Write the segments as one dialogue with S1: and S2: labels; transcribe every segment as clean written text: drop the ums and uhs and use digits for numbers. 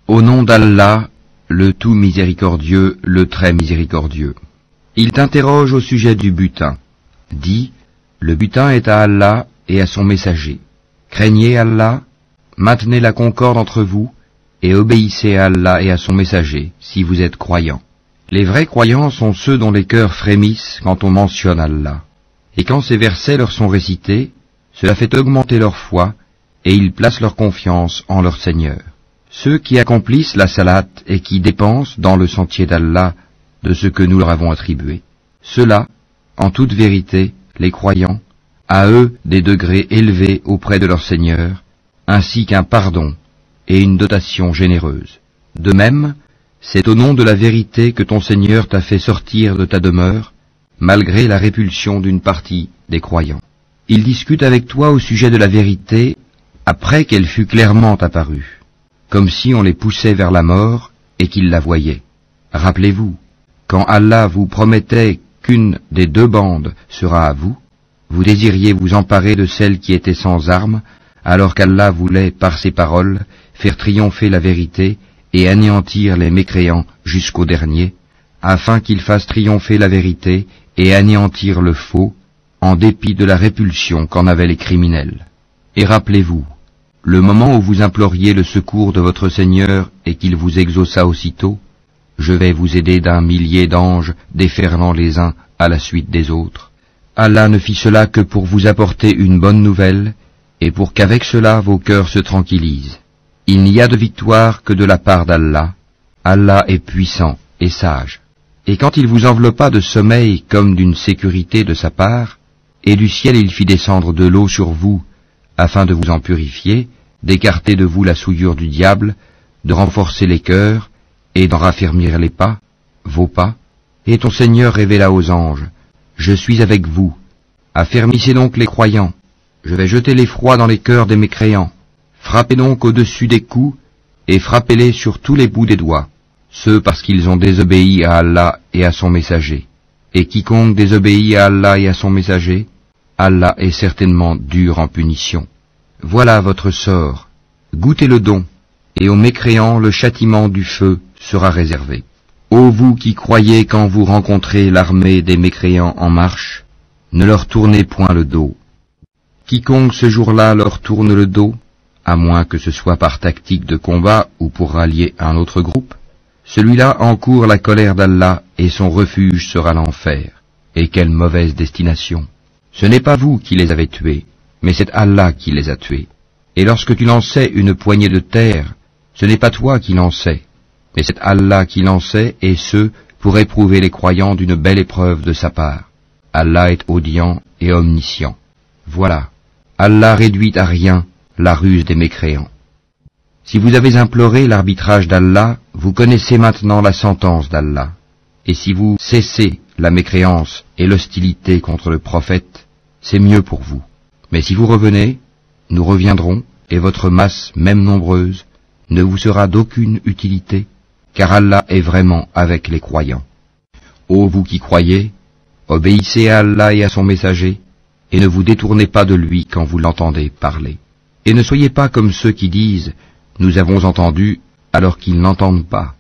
S1: Au nom d'Allah, le tout miséricordieux, le très miséricordieux. Il t'interroge au sujet du butin. Dis, le butin est à Allah et à son messager. Craignez Allah, maintenez la concorde entre vous, et obéissez à Allah et à son messager, si vous êtes croyants. Les vrais croyants sont ceux dont les cœurs frémissent quand on mentionne Allah. Et quand ces versets leur sont récités, cela fait augmenter leur foi, et ils placent leur confiance en leur Seigneur. Ceux qui accomplissent la salate et qui dépensent dans le sentier d'Allah de ce que nous leur avons attribué. Ceux-là, en toute vérité, les croyants, à eux des degrés élevés auprès de leur Seigneur, ainsi qu'un pardon et une dotation généreuse. De même, c'est au nom de la vérité que ton Seigneur t'a fait sortir de ta demeure, malgré la répulsion d'une partie des croyants. Il discute avec toi au sujet de la vérité après qu'elle fût clairement apparue, comme si on les poussait vers la mort et qu'ils la voyaient. Rappelez-vous, quand Allah vous promettait qu'une des deux bandes sera à vous, vous désiriez vous emparer de celle qui était sans armes, alors qu'Allah voulait, par ses paroles, faire triompher la vérité et anéantir les mécréants jusqu'au dernier, afin qu'il fasse triompher la vérité et anéantir le faux, en dépit de la répulsion qu'en avaient les criminels. Et rappelez-vous, le moment où vous imploriez le secours de votre Seigneur et qu'il vous exauça aussitôt, je vais vous aider d'un millier d'anges déferlant les uns à la suite des autres. Allah ne fit cela que pour vous apporter une bonne nouvelle, et pour qu'avec cela vos cœurs se tranquillisent. Il n'y a de victoire que de la part d'Allah. Allah est puissant et sage. Et quand il vous enveloppa de sommeil comme d'une sécurité de sa part, et du ciel il fit descendre de l'eau sur vous, afin de vous en purifier, d'écarter de vous la souillure du diable, de renforcer les cœurs, et d'en raffermir les pas, vos pas, et ton Seigneur révéla aux anges, « Je suis avec vous, affermissez donc les croyants, je vais jeter l'effroi dans les cœurs des mécréants, frappez donc au-dessus des coups, et frappez-les sur tous les bouts des doigts, ceux parce qu'ils ont désobéi à Allah et à son messager. Et quiconque désobéit à Allah et à son messager, Allah est certainement dur en punition. Voilà votre sort, goûtez le don, et aux mécréants le châtiment du feu sera réservé. Ô vous qui croyez quand vous rencontrez l'armée des mécréants en marche, ne leur tournez point le dos. Quiconque ce jour-là leur tourne le dos, à moins que ce soit par tactique de combat ou pour rallier un autre groupe, celui-là encourt la colère d'Allah et son refuge sera l'enfer. Et quelle mauvaise destination! Ce n'est pas vous qui les avez tués, mais c'est Allah qui les a tués. Et lorsque tu lançais une poignée de terre, ce n'est pas toi qui lançais, mais c'est Allah qui lançait, et ce, pour éprouver les croyants d'une belle épreuve de sa part. Allah est audient et omniscient. Voilà, Allah réduit à rien la ruse des mécréants. Si vous avez imploré l'arbitrage d'Allah, vous connaissez maintenant la sentence d'Allah. Et si vous cessez la mécréance et l'hostilité contre le prophète, c'est mieux pour vous. Mais si vous revenez, nous reviendrons, et votre masse, même nombreuse, ne vous sera d'aucune utilité, car Allah est vraiment avec les croyants. Ô vous qui croyez, obéissez à Allah et à son messager, et ne vous détournez pas de lui quand vous l'entendez parler. Et ne soyez pas comme ceux qui disent « Nous avons entendu » alors qu'ils n'entendent pas.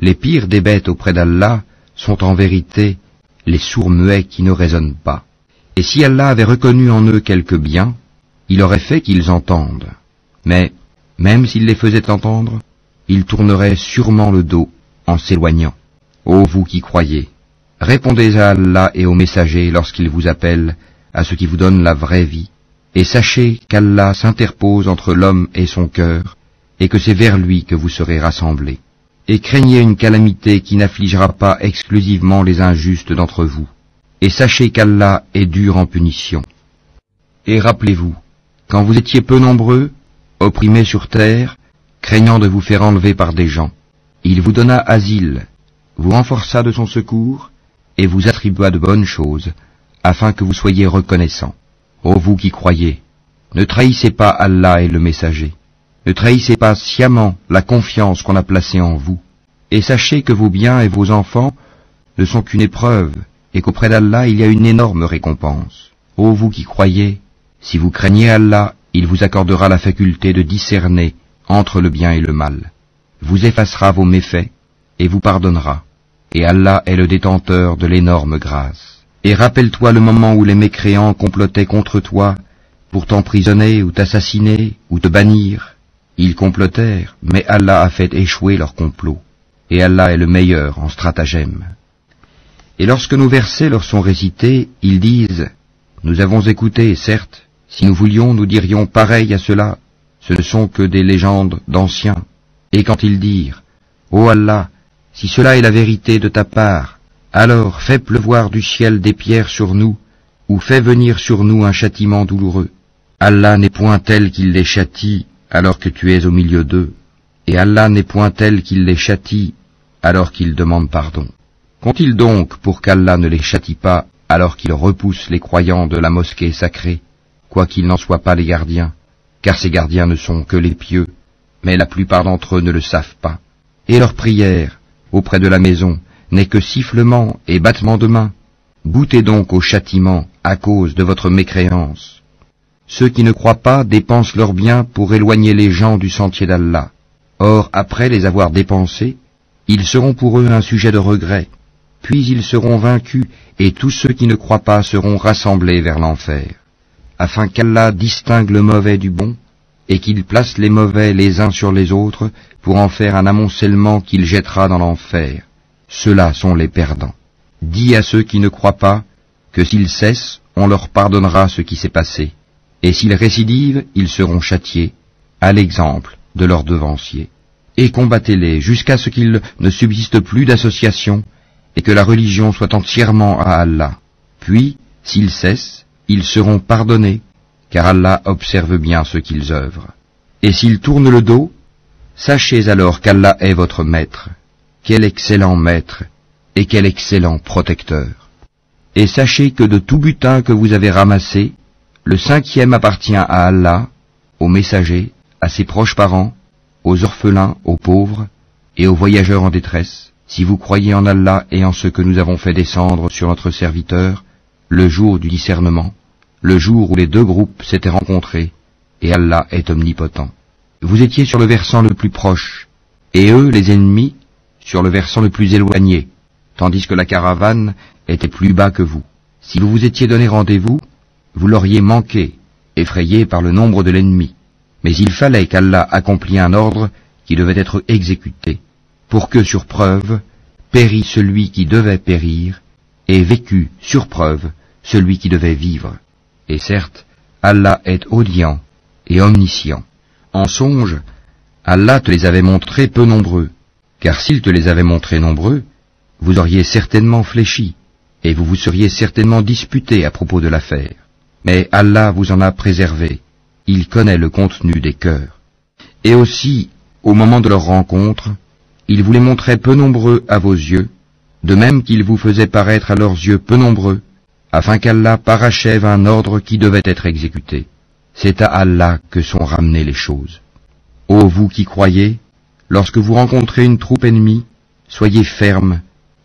S1: Les pires des bêtes auprès d'Allah sont en vérité les sourds muets qui ne raisonnent pas. Et si Allah avait reconnu en eux quelque bien, il aurait fait qu'ils entendent. Mais, même s'il les faisait entendre, ils tourneraient sûrement le dos en s'éloignant. Ô vous qui croyez, répondez à Allah et aux messagers lorsqu'ils vous appellent à ce qui vous donne la vraie vie, et sachez qu'Allah s'interpose entre l'homme et son cœur, et que c'est vers lui que vous serez rassemblés. Et craignez une calamité qui n'affligera pas exclusivement les injustes d'entre vous, et sachez qu'Allah est dur en punition. Et rappelez-vous, quand vous étiez peu nombreux, opprimés sur terre, craignant de vous faire enlever par des gens, il vous donna asile, vous renforça de son secours, et vous attribua de bonnes choses, afin que vous soyez reconnaissants. Ô vous qui croyez, ne trahissez pas Allah et le messager, ne trahissez pas sciemment la confiance qu'on a placée en vous, et sachez que vos biens et vos enfants ne sont qu'une épreuve, et qu'auprès d'Allah il y a une énorme récompense. Ô vous qui croyez, si vous craignez Allah, il vous accordera la faculté de discerner entre le bien et le mal. vous effacera vos méfaits et vous pardonnera. Et Allah est le détenteur de l'énorme grâce. Et rappelle-toi le moment où les mécréants complotaient contre toi pour t'emprisonner ou t'assassiner ou te bannir. Ils complotèrent, mais Allah a fait échouer leur complot. Et Allah est le meilleur en stratagème. Et lorsque nos versets leur sont récités, ils disent « Nous avons écouté, certes, si nous voulions, nous dirions pareil à cela, ce ne sont que des légendes d'anciens. » Et quand ils dirent « Ô Allah, si cela est la vérité de ta part, alors fais pleuvoir du ciel des pierres sur nous, ou fais venir sur nous un châtiment douloureux. Allah n'est point tel qu'il les châtie alors que tu es au milieu d'eux, et Allah n'est point tel qu'il les châtie alors qu'ils demandent pardon. Qu'ont-ils donc pour qu'Allah ne les châtie pas alors qu'ils repoussent les croyants de la mosquée sacrée, quoiqu'ils n'en soient pas les gardiens, car ces gardiens ne sont que les pieux, mais la plupart d'entre eux ne le savent pas. Et leur prière, auprès de la maison, n'est que sifflement et battement de main. Goûtez donc au châtiment à cause de votre mécréance. Ceux qui ne croient pas dépensent leurs biens pour éloigner les gens du sentier d'Allah. Or, après les avoir dépensés, ils seront pour eux un sujet de regret. Puis ils seront vaincus, et tous ceux qui ne croient pas seront rassemblés vers l'enfer, afin qu'Allah distingue le mauvais du bon, et qu'il place les mauvais les uns sur les autres, pour en faire un amoncellement qu'il jettera dans l'enfer. Ceux-là sont les perdants. Dis à ceux qui ne croient pas, que s'ils cessent, on leur pardonnera ce qui s'est passé, et s'ils récidivent, ils seront châtiés, à l'exemple de leurs devanciers. Et combattez-les jusqu'à ce qu'il ne subsiste plus d'association, et que la religion soit entièrement à Allah. Puis, s'ils cessent, ils seront pardonnés, car Allah observe bien ce qu'ils œuvrent. Et s'ils tournent le dos, sachez alors qu'Allah est votre maître. Quel excellent maître, et quel excellent protecteur. Et sachez que de tout butin que vous avez ramassé, le 5e appartient à Allah, aux messagers, à ses proches parents, aux orphelins, aux pauvres, et aux voyageurs en détresse, si vous croyez en Allah et en ce que nous avons fait descendre sur notre serviteur, le jour du discernement, le jour où les deux groupes s'étaient rencontrés, et Allah est omnipotent. Vous étiez sur le versant le plus proche, et eux, les ennemis, sur le versant le plus éloigné, tandis que la caravane était plus bas que vous. Si vous vous étiez donné rendez-vous, vous l'auriez manqué, effrayé par le nombre de l'ennemi. Mais il fallait qu'Allah accomplît un ordre qui devait être exécuté, pour que, sur preuve, périt celui qui devait périr, et vécut, sur preuve, celui qui devait vivre. Et certes, Allah est audient et omniscient. En songe, Allah te les avait montrés peu nombreux, car s'il te les avait montrés nombreux, vous auriez certainement fléchi, et vous vous seriez certainement disputé à propos de l'affaire. Mais Allah vous en a préservé, il connaît le contenu des cœurs. Et aussi, au moment de leur rencontre, il vous les montrait peu nombreux à vos yeux, de même qu'il vous faisait paraître à leurs yeux peu nombreux, afin qu'Allah parachève un ordre qui devait être exécuté. C'est à Allah que sont ramenées les choses. Ô vous qui croyez, lorsque vous rencontrez une troupe ennemie, soyez fermes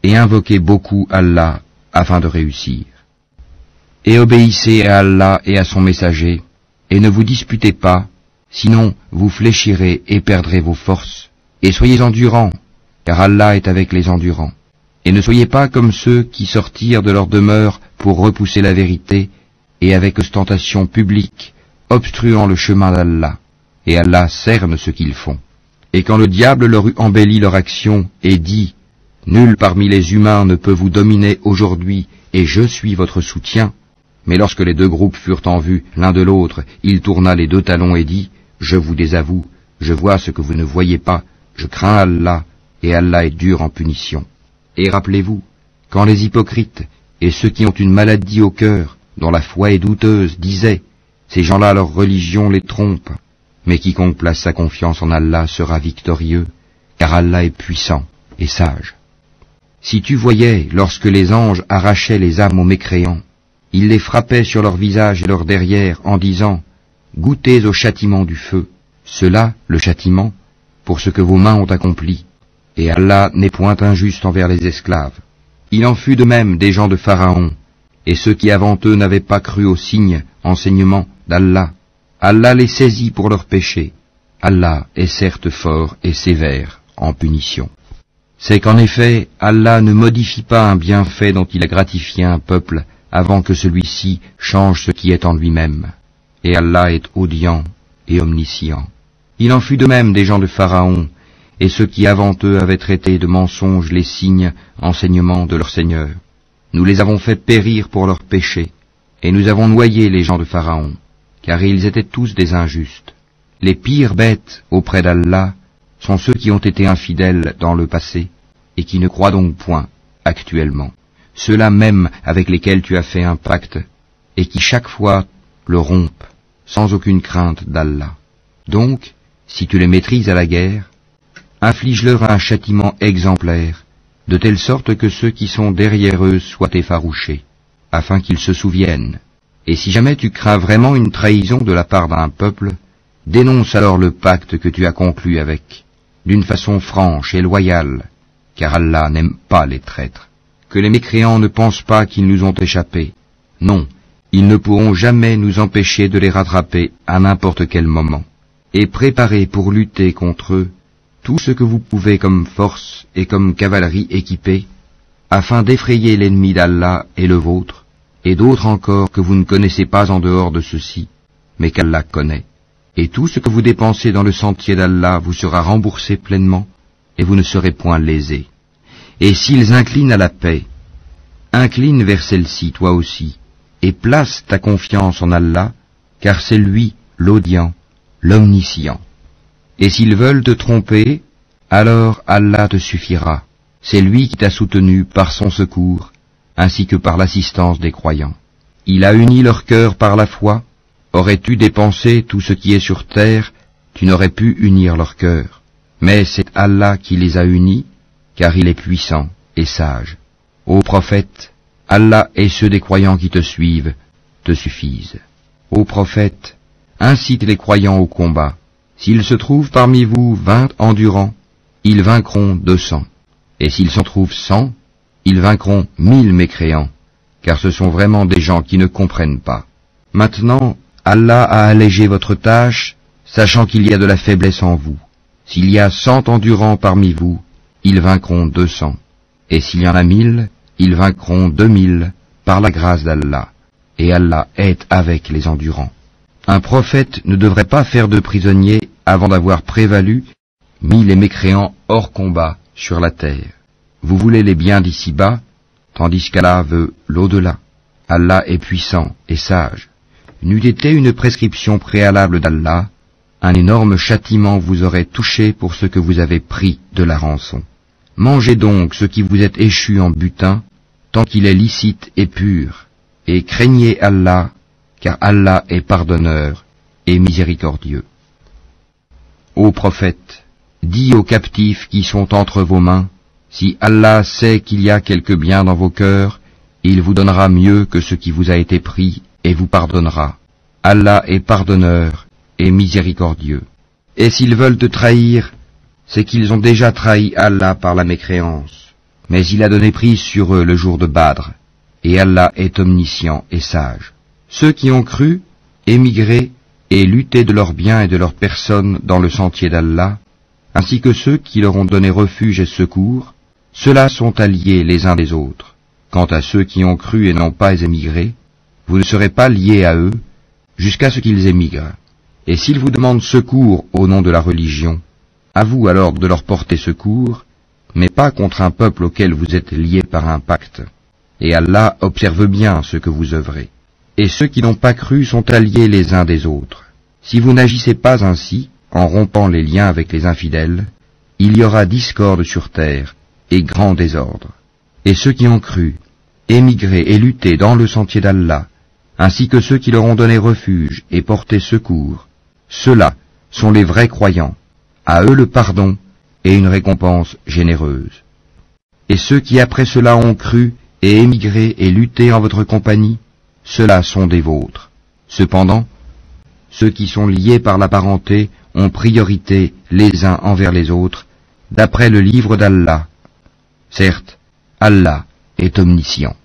S1: et invoquez beaucoup Allah afin de réussir. Et obéissez à Allah et à son messager, et ne vous disputez pas, sinon vous fléchirez et perdrez vos forces. Et soyez endurants, car Allah est avec les endurants. Et ne soyez pas comme ceux qui sortirent de leur demeure pour repousser la vérité, et avec ostentation publique, obstruant le chemin d'Allah. Et Allah cerne ce qu'ils font. Et quand le diable leur eut embelli leur action, et dit « Nul parmi les humains ne peut vous dominer aujourd'hui, et je suis votre soutien », mais lorsque les deux groupes furent en vue l'un de l'autre, il tourna les deux talons et dit « Je vous désavoue, je vois ce que vous ne voyez pas, je crains Allah, et Allah est dur en punition. » Et rappelez-vous, quand les hypocrites et ceux qui ont une maladie au cœur, dont la foi est douteuse, disaient « Ces gens-là, leur religion les trompe. » Mais quiconque place sa confiance en Allah sera victorieux, car Allah est puissant et sage. Si tu voyais, lorsque les anges arrachaient les âmes aux mécréants, ils les frappaient sur leur visage et leur derrière en disant « Goûtez au châtiment du feu. » Cela, le châtiment, pour ce que vos mains ont accompli. Et Allah n'est point injuste envers les esclaves. Il en fut de même des gens de Pharaon, et ceux qui avant eux n'avaient pas cru aux signes, enseignements d'Allah. Allah les saisit pour leurs péchés. Allah est certes fort et sévère en punition. C'est qu'en effet, Allah ne modifie pas un bienfait dont il a gratifié un peuple avant que celui-ci change ce qui est en lui-même. Et Allah est audient et omniscient. Il en fut de même des gens de Pharaon, et ceux qui avant eux avaient traité de mensonges les signes, enseignements de leur Seigneur. Nous les avons fait périr pour leurs péchés, et nous avons noyé les gens de Pharaon, car ils étaient tous des injustes. Les pires bêtes auprès d'Allah sont ceux qui ont été infidèles dans le passé, et qui ne croient donc point actuellement. Ceux-là même avec lesquels tu as fait un pacte, et qui chaque fois le rompent, sans aucune crainte d'Allah. Donc, si tu les maîtrises à la guerre, inflige-leur un châtiment exemplaire, de telle sorte que ceux qui sont derrière eux soient effarouchés, afin qu'ils se souviennent. Et si jamais tu crains vraiment une trahison de la part d'un peuple, dénonce alors le pacte que tu as conclu avec, d'une façon franche et loyale, car Allah n'aime pas les traîtres. Que les mécréants ne pensent pas qu'ils nous ont échappé. Non, ils ne pourront jamais nous empêcher de les rattraper à n'importe quel moment. Et préparez pour lutter contre eux tout ce que vous pouvez comme force et comme cavalerie équipée, afin d'effrayer l'ennemi d'Allah et le vôtre, et d'autres encore que vous ne connaissez pas en dehors de ceux-ci, mais qu'Allah connaît. Et tout ce que vous dépensez dans le sentier d'Allah vous sera remboursé pleinement, et vous ne serez point lésés. Et s'ils inclinent à la paix, incline vers celle-ci toi aussi, et place ta confiance en Allah, car c'est lui l'audient, l'omniscient. Et s'ils veulent te tromper, alors Allah te suffira. C'est lui qui t'a soutenu par son secours, ainsi que par l'assistance des croyants. Il a uni leur cœur par la foi. Aurais-tu dépensé tout ce qui est sur terre, tu n'aurais pu unir leur cœur. Mais c'est Allah qui les a unis, car il est puissant et sage. Ô prophète, Allah et ceux des croyants qui te suivent te suffisent. Ô prophète, incite les croyants au combat. S'il se trouve parmi vous 20 endurants, ils vaincront 200. Et s'il s'en trouve 100, ils vaincront 1000 mécréants, car ce sont vraiment des gens qui ne comprennent pas. Maintenant, Allah a allégé votre tâche, sachant qu'il y a de la faiblesse en vous. S'il y a 100 endurants parmi vous, ils vaincront 200. Et s'il y en a 1000, ils vaincront 2000, par la grâce d'Allah. Et Allah est avec les endurants. Un prophète ne devrait pas faire de prisonniers avant d'avoir prévalu, mis les mécréants hors combat sur la terre. Vous voulez les biens d'ici-bas, tandis qu'Allah veut l'au-delà. Allah est puissant et sage. N'eût été une prescription préalable d'Allah, un énorme châtiment vous aurait touché pour ce que vous avez pris de la rançon. Mangez donc ce qui vous est échu en butin, tant qu'il est licite et pur, et craignez Allah, car Allah est pardonneur et miséricordieux. Ô prophète, dis aux captifs qui sont entre vos mains, si Allah sait qu'il y a quelque bien dans vos cœurs, il vous donnera mieux que ce qui vous a été pris et vous pardonnera. Allah est pardonneur et miséricordieux. Et s'ils veulent te trahir, c'est qu'ils ont déjà trahi Allah par la mécréance. Mais il a donné prise sur eux le jour de Badr, et Allah est omniscient et sage. Ceux qui ont cru, émigré et lutté de leurs biens et de leurs personnes dans le sentier d'Allah, ainsi que ceux qui leur ont donné refuge et secours, ceux-là sont alliés les uns des autres. Quant à ceux qui ont cru et n'ont pas émigré, vous ne serez pas liés à eux jusqu'à ce qu'ils émigrent. Et s'ils vous demandent secours au nom de la religion, à vous alors de leur porter secours, mais pas contre un peuple auquel vous êtes liés par un pacte. Et Allah observe bien ce que vous œuvrez. Et ceux qui n'ont pas cru sont alliés les uns des autres. Si vous n'agissez pas ainsi, en rompant les liens avec les infidèles, il y aura discorde sur terre et grand désordre. Et ceux qui ont cru, émigré et lutté dans le sentier d'Allah, ainsi que ceux qui leur ont donné refuge et porté secours, ceux-là sont les vrais croyants. À eux le pardon et une récompense généreuse. Et ceux qui après cela ont cru et émigré et lutté en votre compagnie, ceux-là sont des vôtres. Cependant, ceux qui sont liés par la parenté ont priorité les uns envers les autres, d'après le livre d'Allah. Certes, Allah est omniscient.